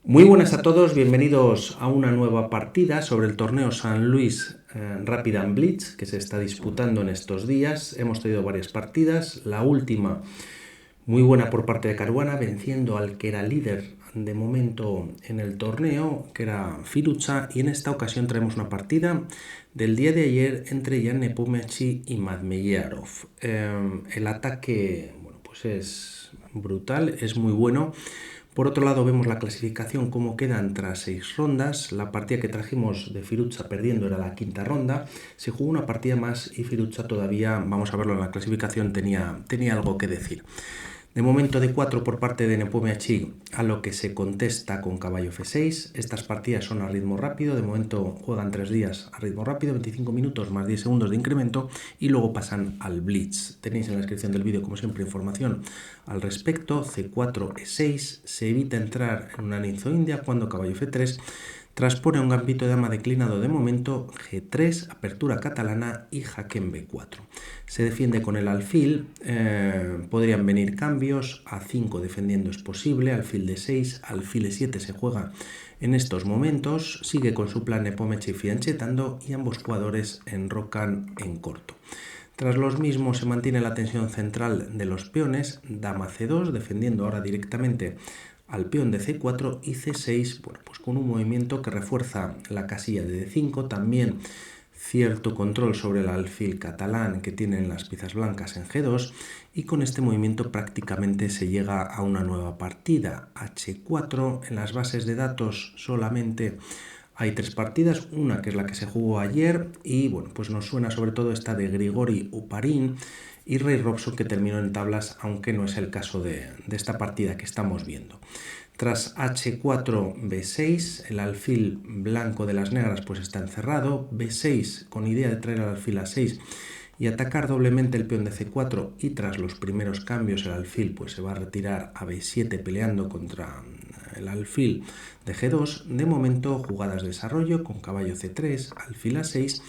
Muy buenas a todos, bienvenidos a una nueva partida sobre el torneo San Luis Rapid and Blitz que se está disputando en estos días. Hemos tenido varias partidas, la última muy buena por parte de Caruana, venciendo al que era líder de momento en el torneo, que era Firuza, y en esta ocasión traemos una partida del día de ayer entre Jan Nepomniachtchi y Madmeyarov. El ataque, bueno, pues es brutal, es muy bueno. Por otro lado, vemos la clasificación, cómo quedan tras 6 rondas. La partida que trajimos de Firuza perdiendo era la quinta ronda. Se jugó una partida más y Firuza todavía, vamos a verlo en la clasificación, tenía algo que decir. De momento de 4 por parte de Nepomniachtchi, a lo que se contesta con caballo F6. Estas partidas son a ritmo rápido, de momento juegan 3 días a ritmo rápido, 25 minutos más 10 segundos de incremento y luego pasan al blitz. Tenéis en la descripción del vídeo, como siempre, información al respecto. C4, E6, se evita entrar en una ninzo india cuando caballo F3 transpone un gambito de dama declinado de momento, G3, apertura catalana y jaque en B4. Se defiende con el alfil, podrían venir cambios, A5 defendiendo es posible, alfil D6, alfil E7 se juega en estos momentos, sigue con su plan Nepomniachtchi fianchetando y ambos jugadores enrocan en corto. Tras los mismos se mantiene la tensión central de los peones, dama C2 defendiendo ahora directamente al peón de C4 y C6, bueno, pues con un movimiento que refuerza la casilla de D5, también cierto control sobre el alfil catalán que tienen las piezas blancas en G2 y con este movimiento prácticamente se llega a una nueva partida. H4, en las bases de datos solamente hay 3 partidas, una que es la que se jugó ayer y bueno, pues nos suena sobre todo esta de Grigori Uparin y Ray Robson, que terminó en tablas, aunque no es el caso de esta partida que estamos viendo. Tras H4, B6, el alfil blanco de las negras pues está encerrado, B6 con idea de traer el alfil a 6 y atacar doblemente el peón de C4 y tras los primeros cambios el alfil pues se va a retirar a B7 peleando contra el alfil de G2. De momento jugadas de desarrollo con caballo C3, alfil A6,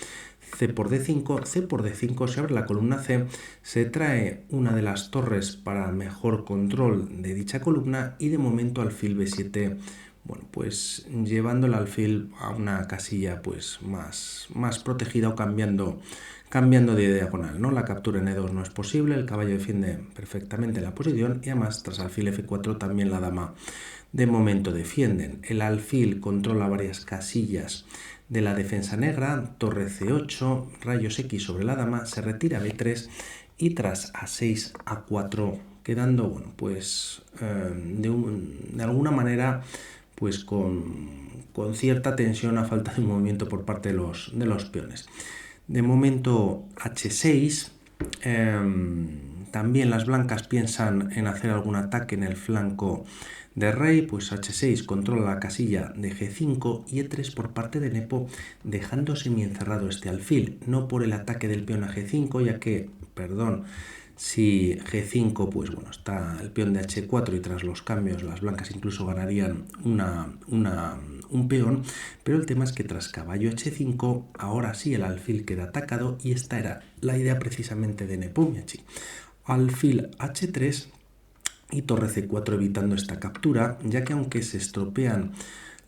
C por D5, C por D5, se abre la columna C, se trae una de las torres para mejor control de dicha columna y de momento alfil B7, bueno, pues llevando el alfil a una casilla pues más protegida o cambiando de diagonal, ¿no? La captura en E2 no es posible, el caballo defiende perfectamente la posición y además tras alfil F4 también la dama de momento defienden. El alfil controla varias casillas de la defensa negra, torre C8, rayos X sobre la dama, se retira B3 y tras A6, A4, quedando, bueno, pues de alguna manera pues con cierta tensión a falta de movimiento por parte de los peones. De momento H6, también las blancas piensan en hacer algún ataque en el flanco de rey, pues H6 controla la casilla de G5 y E3 por parte de Nepo, dejando semiencerrado este alfil, no por el ataque del peón a G5, ya que, si G5, pues bueno, está el peón de H4 y tras los cambios las blancas incluso ganarían un peón, pero el tema es que tras caballo H5, ahora sí el alfil queda atacado y esta era la idea precisamente de Nepomniachtchi. Alfil H3 y torre C4 evitando esta captura, ya que aunque se estropean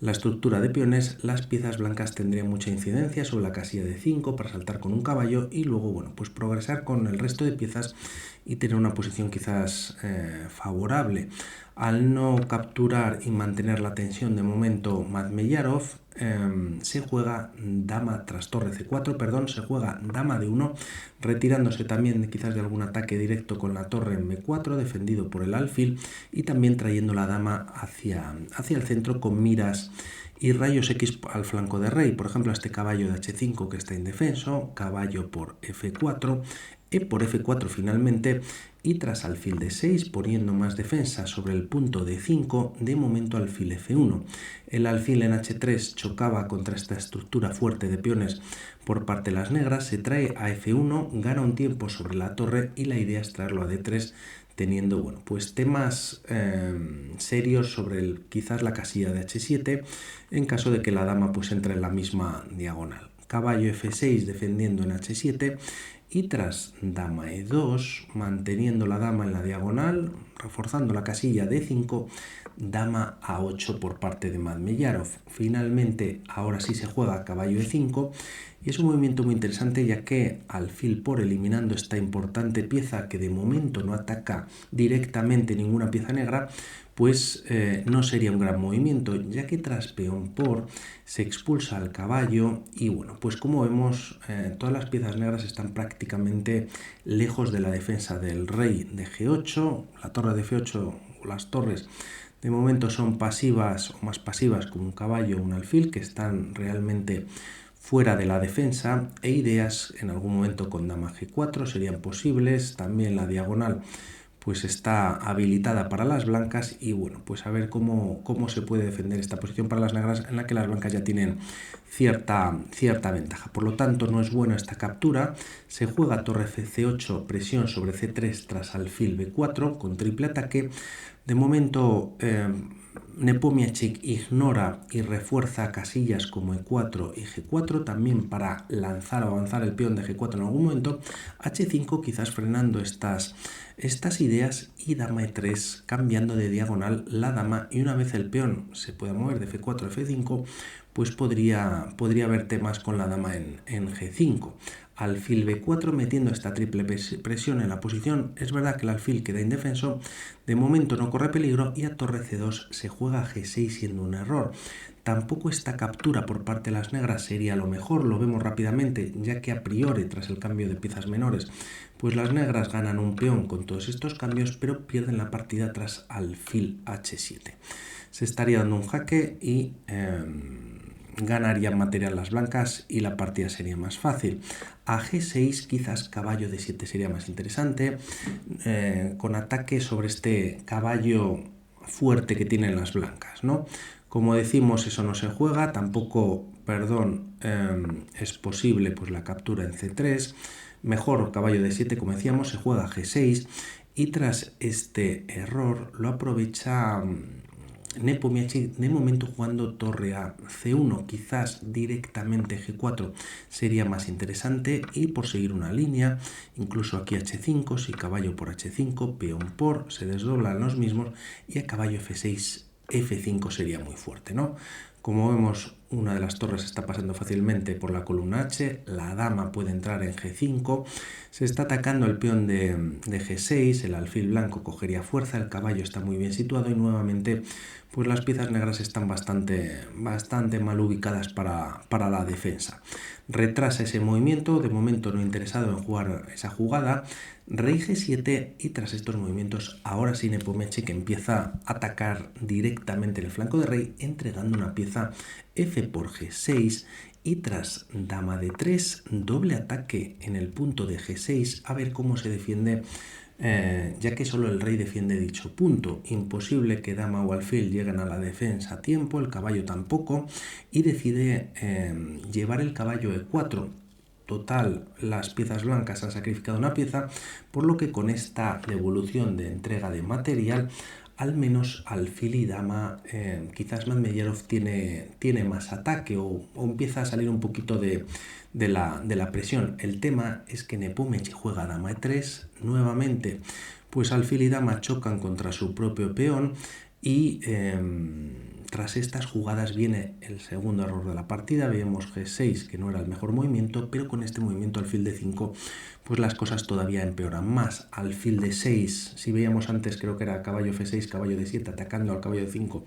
la estructura de peones, las piezas blancas tendrían mucha incidencia sobre la casilla de 5 para saltar con un caballo y luego, bueno, pues progresar con el resto de piezas y tener una posición quizás favorable. Al no capturar y mantener la tensión de momento Madmeyarov, se juega dama tras torre C4, se juega dama de 1, retirándose también quizás de algún ataque directo con la torre en B4, defendido por el alfil, y también trayendo la dama hacia el centro con miras y rayos X al flanco de rey. Por ejemplo, este caballo de H5 que está indefenso, caballo por F4, E por F4 finalmente, y tras alfil D6 poniendo más defensa sobre el punto D5, de momento alfil F1. El alfil en H3 chocaba contra esta estructura fuerte de peones por parte de las negras, se trae a F1, gana un tiempo sobre la torre y la idea es traerlo a D3, teniendo, bueno, pues temas serios sobre quizás la casilla de H7 en caso de que la dama pues entre en la misma diagonal. Caballo F6 defendiendo en H7 y tras dama e2, manteniendo la dama en la diagonal, reforzando la casilla d5, dama a8 por parte de Madmeyarov. Finalmente, ahora sí se juega caballo e5 y es un movimiento muy interesante ya que alfil por eliminando esta importante pieza que de momento no ataca directamente ninguna pieza negra, pues no sería un gran movimiento, ya que tras peón por se expulsa al caballo y bueno, pues como vemos todas las piezas negras están prácticamente lejos de la defensa del rey de G8, la torre de F8, las torres de momento son pasivas o más pasivas como un caballo o un alfil que están realmente fuera de la defensa e ideas en algún momento con dama G4 serían posibles, también la diagonal pues está habilitada para las blancas y bueno, pues a ver cómo se puede defender esta posición para las negras en la que las blancas ya tienen cierta ventaja. Por lo tanto, no es buena esta captura. Se juega torre C8, presión sobre C3 tras alfil B4 con triple ataque. De momento, Nepomniachtchi ignora y refuerza casillas como E4 y G4 también para lanzar o avanzar el peón de G4 en algún momento. H5 quizás frenando estas ideas y dama E3 cambiando de diagonal la dama y una vez el peón se pueda mover de F4 a F5 pues podría haber temas con la dama en G5. Alfil B4 metiendo esta triple presión en la posición. Es verdad que el alfil queda indefenso, de momento no corre peligro y a torre C2 se juega G6 siendo un error. Tampoco esta captura por parte de las negras sería lo mejor, lo vemos rápidamente, ya que a priori tras el cambio de piezas menores, pues las negras ganan un peón con todos estos cambios, pero pierden la partida tras alfil H7. Se estaría dando un jaque y ganarían material las blancas y la partida sería más fácil. A G6 quizás caballo D7 sería más interesante, con ataque sobre este caballo fuerte que tienen las blancas, ¿no? Como decimos, eso no se juega, tampoco, es posible pues la captura en C3, mejor caballo D7, como decíamos, se juega G6 y tras este error lo aprovecha Nepomniachtchi de momento jugando torre a C1, quizás directamente G4 sería más interesante y por seguir una línea, incluso aquí H5, si caballo por H5, peón por, se desdoblan los mismos y a caballo F6, F5 sería muy fuerte, ¿no? Como vemos, una de las torres está pasando fácilmente por la columna H, la dama puede entrar en G5, se está atacando el peón de G6, el alfil blanco cogería fuerza, el caballo está muy bien situado y nuevamente pues las piezas negras están bastante mal ubicadas para la defensa. Retrasa ese movimiento, de momento no interesado en jugar esa jugada, rey G7 y tras estos movimientos ahora sí Nepomniachtchi que empieza a atacar directamente en el flanco de rey entregando una pieza F por G6 y tras dama D3 doble ataque en el punto de G6 a ver cómo se defiende ya que solo el rey defiende dicho punto. Imposible que dama o alfil lleguen a la defensa a tiempo, el caballo tampoco y decide llevar el caballo E4. Total, las piezas blancas han sacrificado una pieza, por lo que con esta devolución de entrega de material, al menos alfil y dama, quizás Madmeyarov tiene más ataque o empieza a salir un poquito de la presión. El tema es que Nepomniachtchi juega dama E3, nuevamente, pues alfil y dama chocan contra su propio peón y tras estas jugadas viene el segundo error de la partida, vemos G6 que no era el mejor movimiento, pero con este movimiento alfil D5 pues las cosas todavía empeoran más. Alfil D6, si veíamos antes creo que era caballo F6, caballo D7 atacando al caballo D5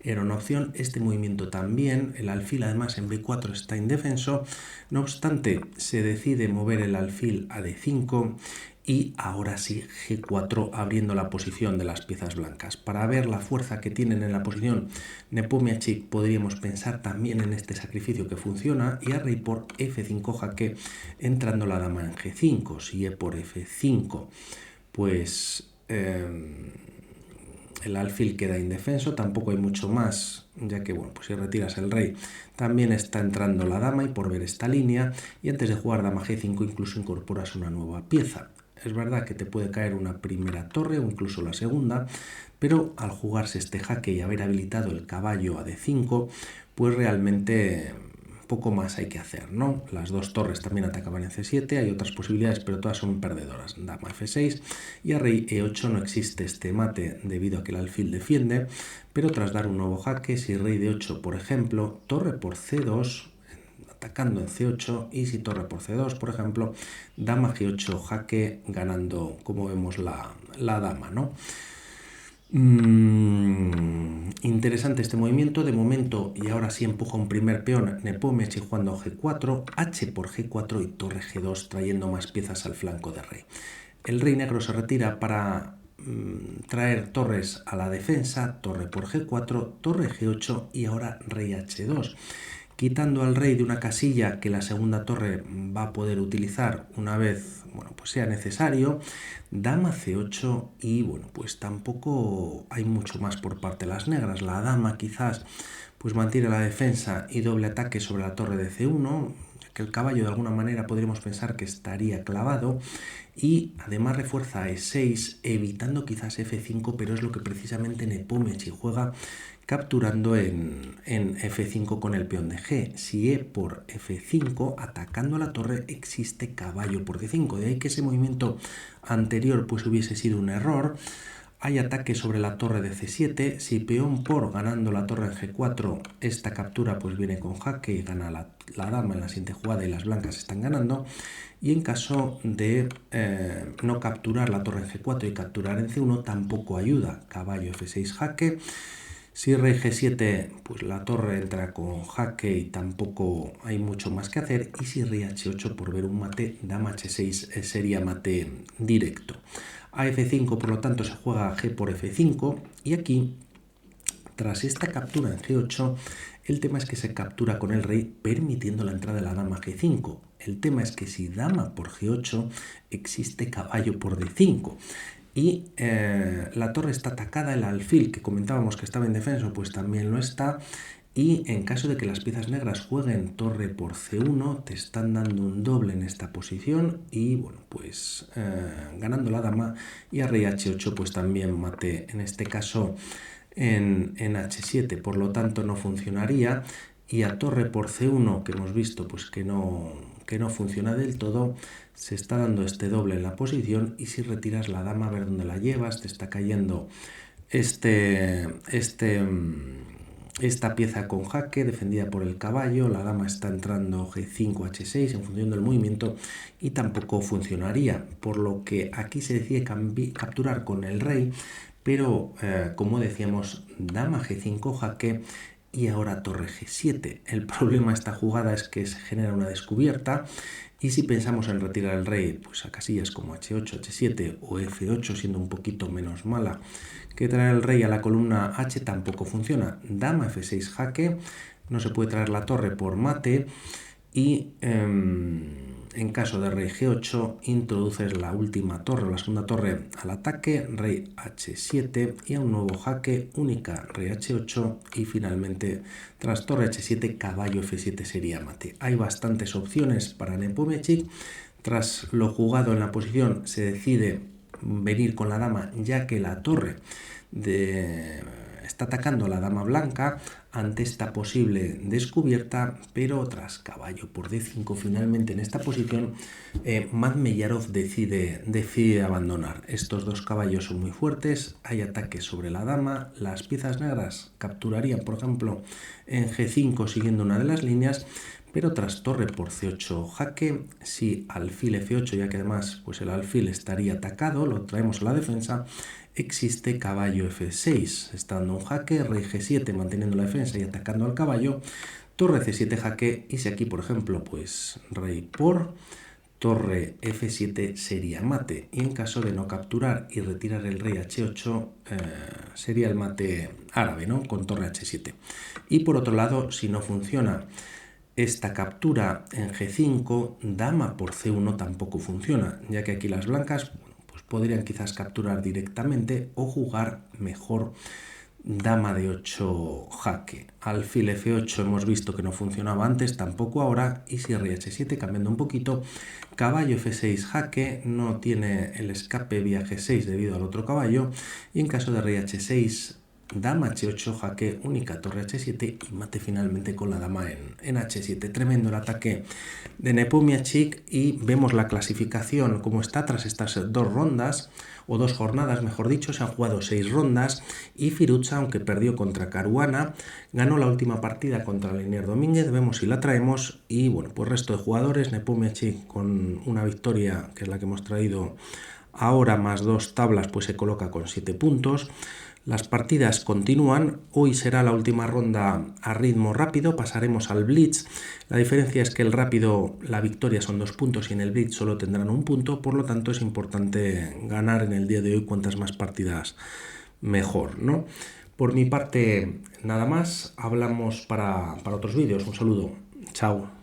era una opción, este movimiento también, el alfil además en B4 está indefenso, no obstante se decide mover el alfil a D5 y ahora sí G4 abriendo la posición de las piezas blancas. Para ver la fuerza que tienen en la posición Nepomniachtchi podríamos pensar también en este sacrificio que funciona y a rey por F5 jaque entrando la dama en G5. Si E por F5 pues el alfil queda indefenso, tampoco hay mucho más, ya que bueno, pues si retiras el rey también está entrando la dama y por ver esta línea y antes de jugar dama G5 incluso incorporas una nueva pieza. Es verdad que te puede caer una primera torre o incluso la segunda, pero al jugarse este jaque y haber habilitado el caballo a D5, pues realmente poco más hay que hacer, ¿no? Las dos torres también atacaban en C7, hay otras posibilidades, pero todas son perdedoras. Dama F6 y a rey E8 no existe este mate debido a que el alfil defiende, pero tras dar un nuevo jaque, si rey D8, por ejemplo, torre por C2, atacando en C8, y si torre por C2, por ejemplo, dama G8, jaque, ganando, como vemos, la dama, ¿no? Interesante este movimiento. De momento, y ahora sí empuja un primer peón, Nepomniachtchi jugando G4, H por G4 y torre G2, trayendo más piezas al flanco de rey. El rey negro se retira para traer torres a la defensa, torre por G4, torre G8 y ahora rey H2. Quitando al rey de una casilla que la segunda torre va a poder utilizar una vez, bueno, pues sea necesario, dama C8 y bueno, pues tampoco hay mucho más por parte de las negras. La dama quizás pues mantiene la defensa y doble ataque sobre la torre de C1, que el caballo de alguna manera podríamos pensar que estaría clavado, y además refuerza E6 evitando quizás F5, pero es lo que precisamente Nepomniachtchi juega, capturando en F5 con el peón de G. Si E por F5, atacando a la torre, existe caballo por D5. De ahí que ese movimiento anterior pues hubiese sido un error. Hay ataque sobre la torre de C7. Si peón por ganando la torre en G4, esta captura pues viene con jaque y gana la dama en la siguiente jugada y las blancas están ganando. Y en caso de no capturar la torre en G4 y capturar en C1, tampoco ayuda. Caballo F6 jaque. Si rey G7, pues la torre entra con jaque y tampoco hay mucho más que hacer. Y si rey H8, por ver un mate, dama H6 sería mate directo. A F5, por lo tanto, se juega G por F5. Y aquí, tras esta captura en G8, el tema es que se captura con el rey permitiendo la entrada de la dama G5. El tema es que si dama por G8, existe caballo por D5. Y la torre está atacada, el alfil que comentábamos que estaba indefenso pues también lo está, y en caso de que las piezas negras jueguen torre por C1 te están dando un doble en esta posición y bueno pues ganando la dama, y a rey H8 pues también mate en este caso en H7, por lo tanto no funcionaría, y a torre por C1 que hemos visto pues que no funciona del todo, se está dando este doble en la posición, y si retiras la dama a ver dónde la llevas, te está cayendo esta pieza con jaque defendida por el caballo, la dama está entrando G5, H6 en función del movimiento y tampoco funcionaría, por lo que aquí se decide capturar con el rey, pero como decíamos, dama G5 jaque y ahora torre G7. El problema de esta jugada es que se genera una descubierta, y si pensamos en retirar el rey pues a casillas como H8, H7 o F8, siendo un poquito menos mala que traer el rey a la columna H, tampoco funciona. Dama F6 jaque, no se puede traer la torre por mate, y en caso de rey G8 introduces la última torre o la segunda torre al ataque, rey H7 y a un nuevo jaque, única rey H8 y finalmente tras torre H7 caballo F7 sería mate. Hay bastantes opciones para Nepomniachtchi. Tras lo jugado en la posición se decide venir con la dama, ya que la torre está atacando a la dama blanca ante esta posible descubierta, pero tras caballo por D5 finalmente en esta posición Madmeyarov decide abandonar. Estos dos caballos son muy fuertes, hay ataques sobre la dama, las piezas negras capturarían por ejemplo en G5 siguiendo una de las líneas, pero tras torre por C8 jaque, si alfil F8, ya que además pues el alfil estaría atacado, lo traemos a la defensa, existe caballo F6, está dando un jaque, rey G7 manteniendo la defensa y atacando al caballo, torre C7 jaque, y si aquí por ejemplo pues rey por torre F7 sería mate, y en caso de no capturar y retirar el rey H8 sería el mate árabe, ¿no? Con torre H7. Y por otro lado, si no funciona esta captura en G5, dama por C1 tampoco funciona, ya que aquí las blancas pues podrían quizás capturar directamente o jugar mejor dama de 8 jaque. Alfil F8 hemos visto que no funcionaba antes, tampoco ahora, y si rey H7 cambiando un poquito, caballo F6 jaque, no tiene el escape vía G6 debido al otro caballo, y en caso de rey H6 dama h8, jaque única, torre h7 y mate finalmente con la dama en h7. Tremendo el ataque de Nepomniachtchi y vemos la clasificación como está tras estas dos rondas, o dos jornadas, mejor dicho. Se han jugado 6 rondas y Firuza, aunque perdió contra Caruana, ganó la última partida contra Linier Domínguez. Vemos si la traemos y bueno, pues resto de jugadores, Nepomniachtchi con una victoria que es la que hemos traído ahora más 2 tablas, pues se coloca con 7 puntos. Las partidas continúan, hoy será la última ronda a ritmo rápido, pasaremos al Blitz. La diferencia es que el rápido, la victoria son 2 puntos y en el Blitz solo tendrán 1 punto, por lo tanto es importante ganar en el día de hoy, cuantas más partidas mejor, ¿no? Por mi parte, nada más, hablamos para otros vídeos. Un saludo, chao.